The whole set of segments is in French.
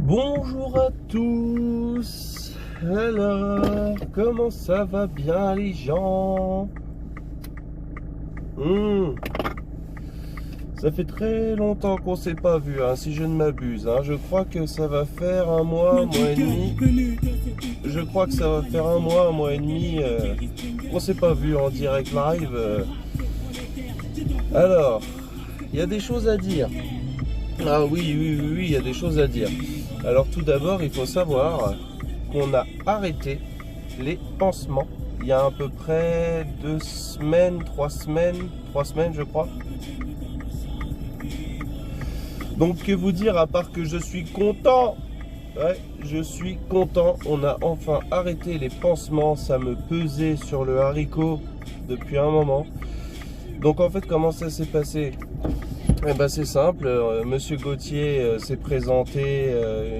Bonjour à tous. Alors, comment ça va bien les gens? Ça fait très longtemps qu'on s'est pas vu, hein, si je ne m'abuse. Je crois que ça va faire un mois et demi. Je crois que ça va faire un mois et demi qu'on s'est pas vu en direct live. Alors, il y a des choses à dire. Ah oui, il y a des choses à dire. Alors tout d'abord, il faut savoir qu'on a arrêté les pansements il y a à peu près 2 semaines, 3 semaines je crois. Donc que vous dire à part que je suis content. Ouais, je suis content. On a enfin arrêté les pansements. Ça me pesait sur le haricot depuis un moment. Donc en fait, comment ça s'est passé? Eh ben c'est simple, Monsieur Gauthier s'est présenté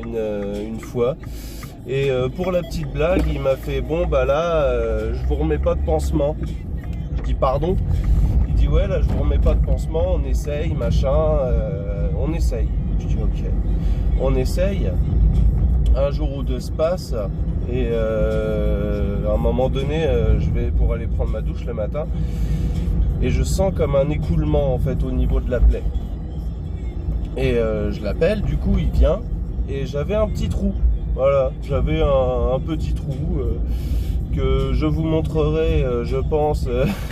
une fois et pour la petite blague il m'a fait bon bah là je vous remets pas de pansement. Je dis pardon. Il dit ouais là je vous remets pas de pansement, on essaye machin, on essaye. Je dis ok, on essaye, un jour ou deux se passe et à un moment donné je vais pour aller prendre ma douche le matin. Et je sens comme un écoulement en fait au niveau de la plaie. Et je l'appelle, du coup il vient et j'avais un petit trou. Voilà, j'avais un petit trou que je vous montrerai, je pense,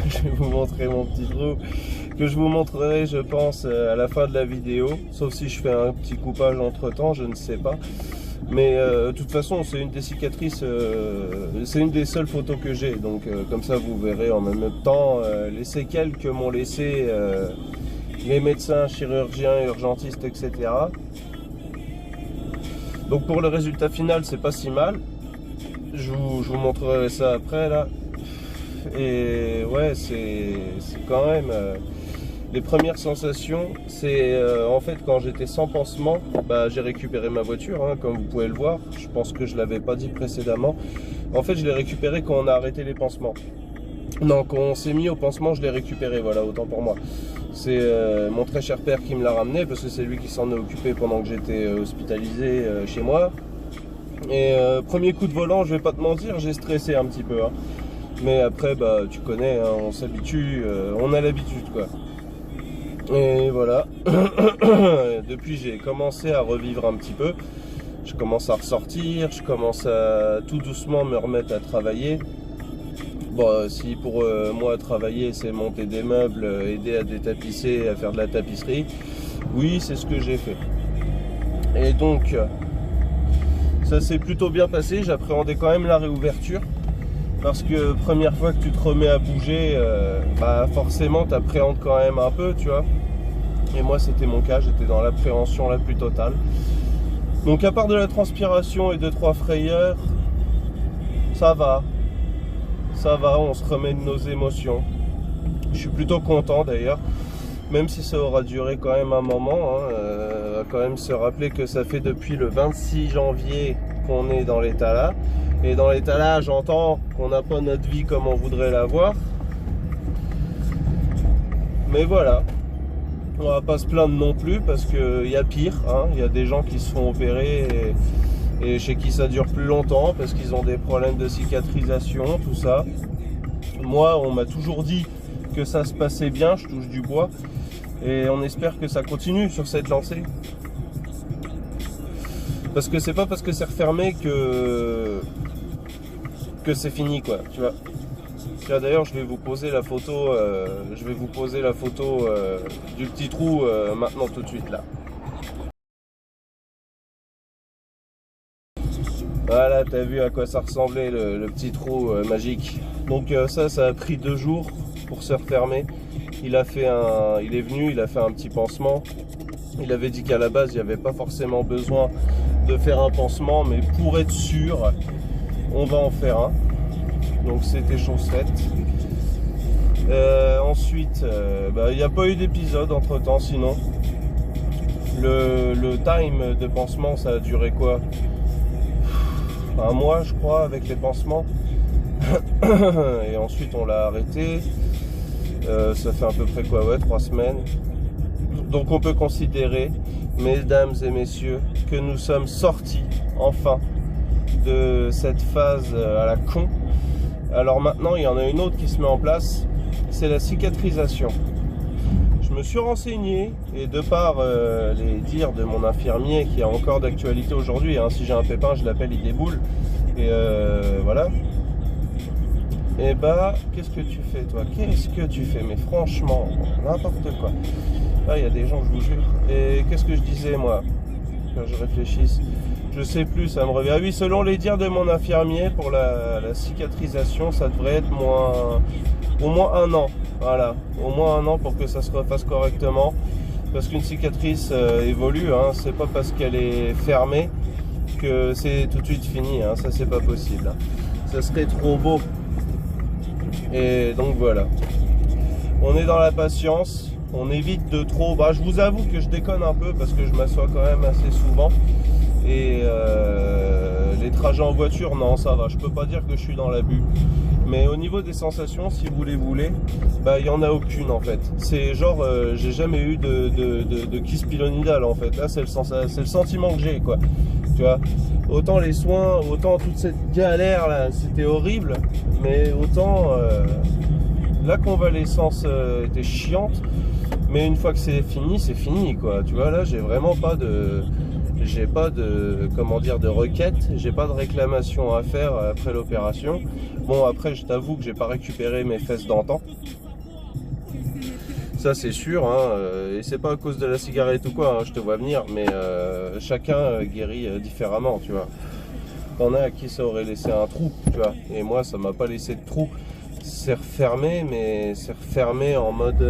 je vais vous montrer mon petit trou, que je vous montrerai, je pense, à la fin de la vidéo. Sauf si je fais un petit coupage entre temps, je ne sais pas. Mais de toute façon, c'est une des cicatrices, c'est une des seules photos que j'ai. Donc comme ça, vous verrez en même temps les séquelles que m'ont laissé les médecins, chirurgiens, urgentistes, etc. Donc pour le résultat final, c'est pas si mal. Je vous montrerai ça après là. Et ouais, c'est quand même... les premières sensations, c'est en fait quand j'étais sans pansement, bah, j'ai récupéré ma voiture, comme vous pouvez le voir. Je pense que je l'avais pas dit précédemment. En fait, je l'ai récupéré quand on a arrêté les pansements. Non, quand on s'est mis au pansement, je l'ai récupéré, voilà, autant pour moi. C'est mon très cher père qui me l'a ramené, parce que c'est lui qui s'en est occupé pendant que j'étais hospitalisé chez moi. Et premier coup de volant, je vais pas te mentir, j'ai stressé un petit peu. Mais après, bah, tu connais, on s'habitue, on a l'habitude, quoi. Et voilà, depuis j'ai commencé à revivre un petit peu, je commence à ressortir, je commence à tout doucement me remettre à travailler. Bon, si pour moi travailler c'est monter des meubles, aider à détapisser, à faire de la tapisserie, oui c'est ce que j'ai fait. Et donc ça s'est plutôt bien passé, j'appréhendais quand même la réouverture. Parce que première fois que tu te remets à bouger, bah forcément tu appréhendes quand même un peu, tu vois. Et moi c'était mon cas, j'étais dans l'appréhension la plus totale. Donc à part de la transpiration et 2-3 frayeurs, ça va, on se remet de nos émotions. Je suis plutôt content d'ailleurs, même si ça aura duré quand même un moment. On va quand même se rappeler que ça fait depuis le 26 janvier qu'on est dans l'état là. Et dans l'état là, j'entends qu'on n'a pas notre vie comme on voudrait l'avoir. Mais voilà, on va pas se plaindre non plus parce qu'il y a pire. Il y a des gens qui se font opérer et chez qui ça dure plus longtemps parce qu'ils ont des problèmes de cicatrisation, tout ça. Moi, on m'a toujours dit que ça se passait bien, je touche du bois. Et on espère que ça continue sur cette lancée. Parce que c'est pas parce que c'est refermé que c'est fini, quoi, tu vois. D'ailleurs, je vais vous poser la photo, du petit trou maintenant tout de suite là. Voilà, t'as vu à quoi ça ressemblait le petit trou magique. Donc ça a pris 2 jours pour se refermer. Il est venu, il a fait un petit pansement. Il avait dit qu'à la base, il n'y avait pas forcément besoin de faire un pansement, mais pour être sûr, on va en faire un. Donc c'était chose faite. Ensuite, il n'y a pas eu d'épisode entre temps sinon. Le time de pansement, ça a duré quoi? Un mois je crois avec les pansements. Et ensuite on l'a arrêté. Ça fait à peu près quoi, ouais, 3 semaines. Donc on peut considérer mesdames et messieurs, que nous sommes sortis enfin de cette phase à la con. Alors maintenant, il y en a une autre qui se met en place, c'est la cicatrisation. Je me suis renseigné et de par les dires de mon infirmier qui est encore d'actualité aujourd'hui, hein, si j'ai un pépin, je l'appelle, il déboule. Et voilà. Et bah, qu'est-ce que tu fais toi? Qu'est-ce que tu fais? Mais franchement, n'importe quoi. Là, il y a des gens, je vous jure. Et qu'est-ce que je disais moi? Quand je réfléchisse, je sais plus, ça me revient. Ah oui, selon les dires de mon infirmier, pour la cicatrisation, ça devrait être au moins 1 an. Voilà, au moins 1 an pour que ça se refasse correctement. Parce qu'une cicatrice évolue, hein. C'est pas parce qu'elle est fermée que c'est tout de suite fini, hein. Ça, c'est pas possible, hein. Ça serait trop beau. Et donc voilà, on est dans la patience, on évite de trop. Bah, je vous avoue que je déconne un peu parce que je m'assois quand même assez souvent. Et les trajets en voiture, non, ça va, je peux pas dire que je suis dans l'abus. Mais au niveau des sensations, si vous les voulez, bah, il n'y en a aucune en fait. C'est genre, j'ai jamais eu de kiss pilonidal en fait. Là, c'est le sentiment que j'ai, quoi. Tu vois, autant les soins, autant toute cette galère là, c'était horrible. Mais autant la convalescence était chiante. Mais une fois que c'est fini, quoi. Tu vois, là, j'ai vraiment pas de... comment dire, de requête, j'ai pas de réclamation à faire après l'opération. Bon, après, je t'avoue que j'ai pas récupéré mes fesses d'antan. Ça, c'est sûr, hein, et c'est pas à cause de la cigarette ou quoi, hein, je te vois venir, mais chacun guérit différemment, tu vois. T'en as à qui ça aurait laissé un trou, tu vois, et moi, ça m'a pas laissé de trou. C'est refermé, mais c'est refermé en mode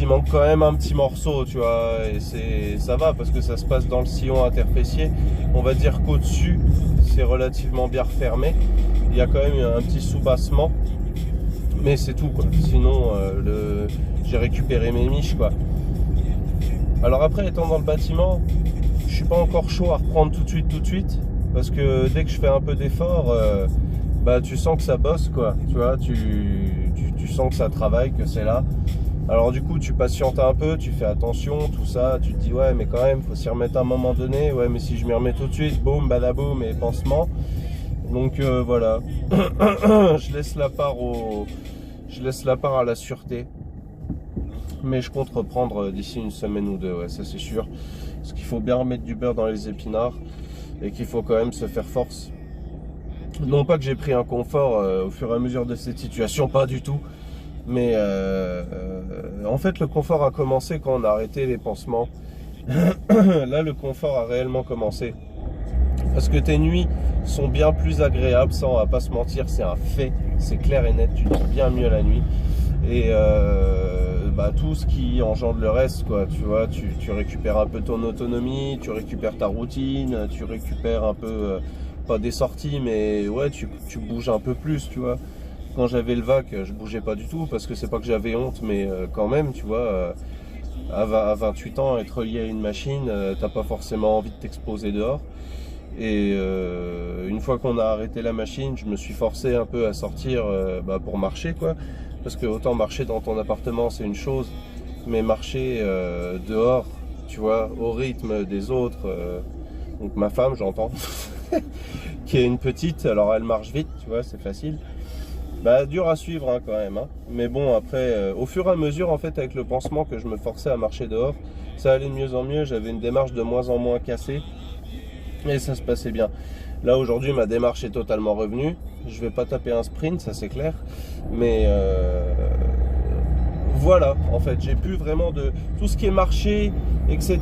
il manque quand même un petit morceau, tu vois, et ça va parce que ça se passe dans le sillon interfessier. On va dire qu'au-dessus, c'est relativement bien refermé. Il y a quand même un petit soubassement, mais c'est tout, quoi. Sinon, j'ai récupéré mes miches, quoi. Alors après, étant dans le bâtiment, je suis pas encore chaud à reprendre tout de suite, parce que dès que je fais un peu d'effort, bah tu sens que ça bosse, quoi. Tu vois, tu sens que ça travaille, que c'est là. Alors du coup tu patientes un peu, tu fais attention, tout ça, tu te dis ouais mais quand même faut s'y remettre à un moment donné, ouais mais si je m'y remets tout de suite, boum, badaboum et pansement. Donc voilà, je laisse la part à la sûreté. Mais je compte reprendre d'ici une semaine ou deux, ouais, ça c'est sûr. Parce qu'il faut bien remettre du beurre dans les épinards et qu'il faut quand même se faire force. Non pas que j'ai pris un confort au fur et à mesure de cette situation, pas du tout. Mais en fait, le confort a commencé quand on a arrêté les pansements. Là, le confort a réellement commencé. Parce que tes nuits sont bien plus agréables, ça, on va pas se mentir, c'est un fait. C'est clair et net, tu dors bien mieux la nuit. Et bah, tout ce qui engendre le reste, quoi. Tu vois, tu récupères un peu ton autonomie, tu récupères ta routine, tu récupères un peu, pas des sorties, mais ouais, tu bouges un peu plus, tu vois. Quand j'avais le VAC, je bougeais pas du tout parce que c'est pas que j'avais honte, mais quand même, tu vois, à 28 ans, être lié à une machine, t'as pas forcément envie de t'exposer dehors. Et une fois qu'on a arrêté la machine, je me suis forcé un peu à sortir bah, pour marcher, quoi. Parce que autant marcher dans ton appartement, c'est une chose, mais marcher dehors, tu vois, au rythme des autres, donc ma femme, j'entends, qui est une petite, alors elle marche vite, tu vois, c'est facile. Bah dur à suivre hein, quand même, hein. Mais bon après, au fur et à mesure en fait avec le pansement que je me forçais à marcher dehors, ça allait de mieux en mieux, j'avais une démarche de moins en moins cassée et ça se passait bien. Là aujourd'hui ma démarche est totalement revenue, je vais pas taper un sprint, ça c'est clair, mais voilà, en fait, j'ai plus vraiment de... Tout ce qui est marché, etc.,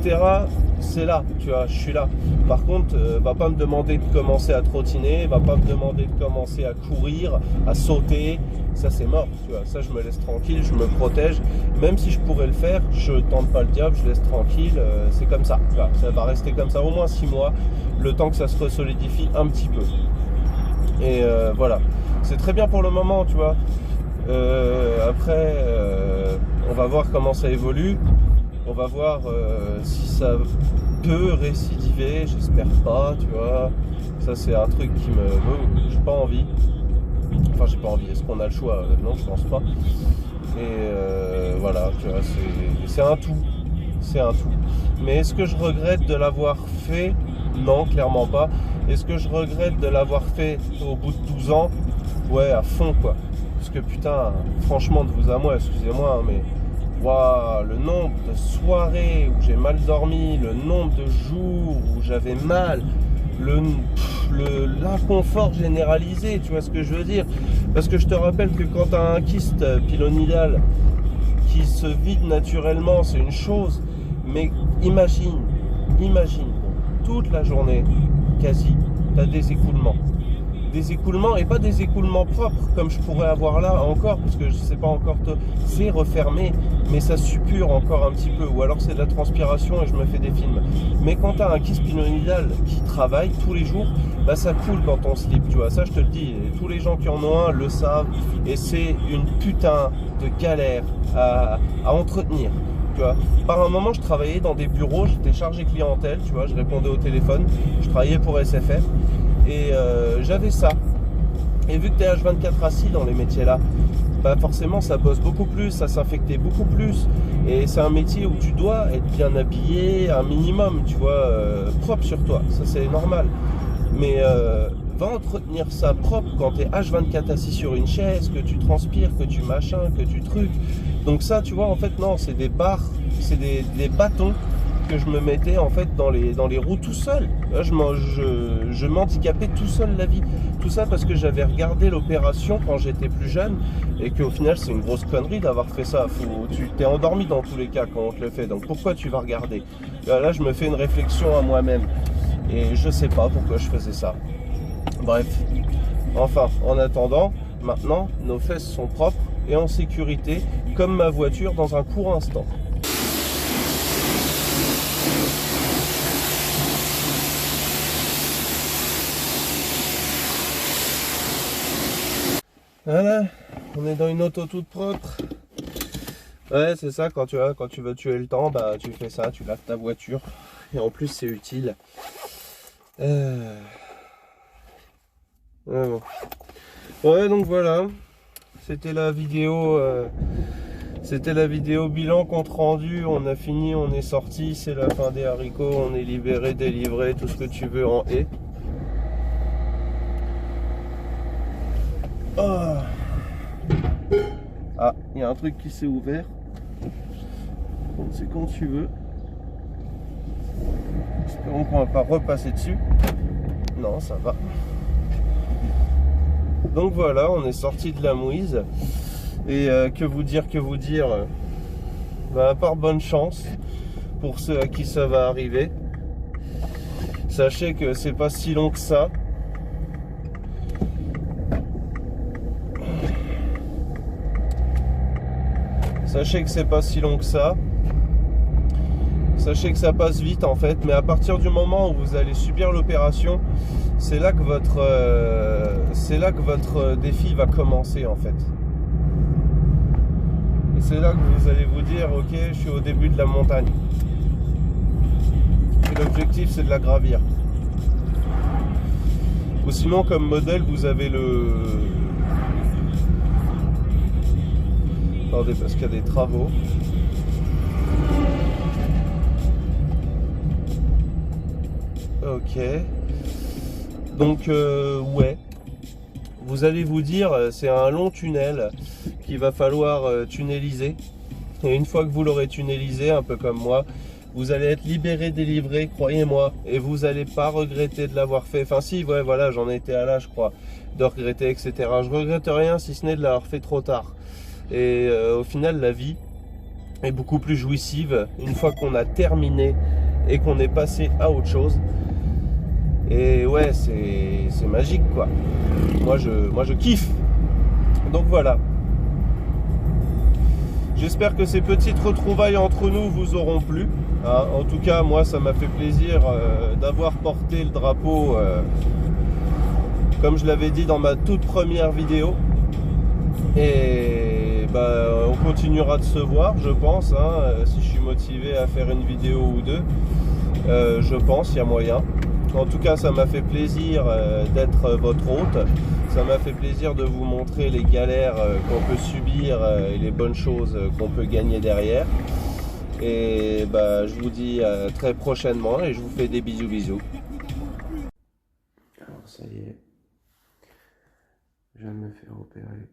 c'est là, tu vois, je suis là. Par contre, va pas me demander de commencer à trottiner, va pas me demander de commencer à courir, à sauter, ça c'est mort, tu vois. Ça, je me laisse tranquille, je me protège. Même si je pourrais le faire, je tente pas le diable, je laisse tranquille, c'est comme ça. Tu vois, ça va rester comme ça au moins 6 mois, le temps que ça se resolidifie un petit peu. Et voilà, c'est très bien pour le moment, tu vois. Après, on va voir comment ça évolue. On va voir si ça peut récidiver. J'espère pas, tu vois. Ça, c'est un truc qui me... J'ai pas envie. Enfin, j'ai pas envie. Est-ce qu'on a le choix? Non, je pense pas. Et voilà, tu vois, c'est un tout. c'est un tout. Mais est-ce que je regrette de l'avoir fait? Non, clairement pas. Est-ce que je regrette de l'avoir fait au bout de 12 ans? Ouais, à fond quoi. Parce que putain, franchement, de vous à moi, excusez-moi, mais waouh, le nombre de soirées où j'ai mal dormi, le nombre de jours où j'avais mal, l'inconfort généralisé, tu vois ce que je veux dire? Parce que je te rappelle que quand tu as un kyste pilonidal qui se vide naturellement, c'est une chose, mais imagine, toute la journée, quasi, tu as des écoulements. Des écoulements, et pas des écoulements propres comme je pourrais avoir là encore, parce que je sais pas encore, c'est refermé, mais ça suppure encore un petit peu, ou alors c'est de la transpiration et je me fais des films. Mais quand tu as un kyste pilonidal qui travaille tous les jours, bah ça coule quand on slip, tu vois, ça je te le dis, et tous les gens qui en ont un le savent, et c'est une putain de galère à entretenir. Tu vois. Par un moment, je travaillais dans des bureaux, j'étais chargé clientèle, tu vois, je répondais au téléphone, je travaillais pour SFR. Et j'avais ça. Et vu que tu es H24 assis dans les métiers là, bah forcément ça bosse beaucoup plus, ça s'infectait beaucoup plus. Et c'est un métier où tu dois être bien habillé, un minimum, tu vois, propre sur toi. Ça c'est normal. Mais va entretenir ça propre quand tu es H24 assis sur une chaise, que tu transpires, que tu machins, que tu trucs. Donc ça, tu vois, en fait, non, c'est des barres, c'est des bâtons que je me mettais en fait dans les roues tout seul. Là, je m'handicapais tout seul la vie. Tout ça parce que j'avais regardé l'opération quand j'étais plus jeune et qu'au final c'est une grosse connerie d'avoir fait ça. Tu t'es endormi dans tous les cas quand on te le fait. Donc pourquoi tu vas regarder? Là je me fais une réflexion à moi-même et je sais pas pourquoi je faisais ça. Bref. Enfin, en attendant, maintenant nos fesses sont propres et en sécurité comme ma voiture dans un court instant. Voilà, on est dans une auto toute propre. Ouais, c'est ça, quand tu veux tuer le temps, bah tu fais ça, tu laves ta voiture. Et en plus c'est utile. Bon. Ouais, donc voilà. C'était la vidéo bilan compte rendu. On a fini, on est sorti, c'est la fin des haricots, on est libéré, délivré, tout ce que tu veux en haie. Oh. Ah, il y a un truc qui s'est ouvert. C'est quand tu veux. Espérons qu'on va pas repasser dessus. Non, ça va. Donc voilà, on est sorti de la mouise. Et que vous dire bah, à part bonne chance pour ceux à qui ça va arriver. Sachez que c'est pas si long que ça. Sachez que c'est pas si long que ça. Sachez que ça passe vite en fait, mais à partir du moment où vous allez subir l'opération, c'est là que votre défi va commencer en fait. Et c'est là que vous allez vous dire, ok, je suis au début de la montagne. Et l'objectif c'est de la gravir. Ou sinon comme modèle vous avez le... Attendez, parce qu'il y a des travaux. Ok. Donc, ouais. Vous allez vous dire, c'est un long tunnel qu'il va falloir tunneliser. Et une fois que vous l'aurez tunnelisé, un peu comme moi, vous allez être libéré, délivré, croyez-moi. Et vous n'allez pas regretter de l'avoir fait. Enfin si, ouais, voilà, j'en ai été à là, je crois, de regretter, etc. Je regrette rien si ce n'est de l'avoir fait trop tard. Et au final, la vie est beaucoup plus jouissive une fois qu'on a terminé et qu'on est passé à autre chose. Et ouais, c'est magique quoi. Moi je kiffe. Donc voilà. J'espère que ces petites retrouvailles entre nous vous auront plu. Hein, en tout cas, moi ça m'a fait plaisir d'avoir porté le drapeau comme je l'avais dit dans ma toute première vidéo. Et bah, on continuera de se voir, je pense, hein, si je suis motivé à faire une vidéo ou deux, je pense, il y a moyen. En tout cas, ça m'a fait plaisir d'être votre hôte, ça m'a fait plaisir de vous montrer les galères qu'on peut subir et les bonnes choses qu'on peut gagner derrière. Et bah, je vous dis à très prochainement et je vous fais des bisous. Alors ça y est, je viens de me faire opérer.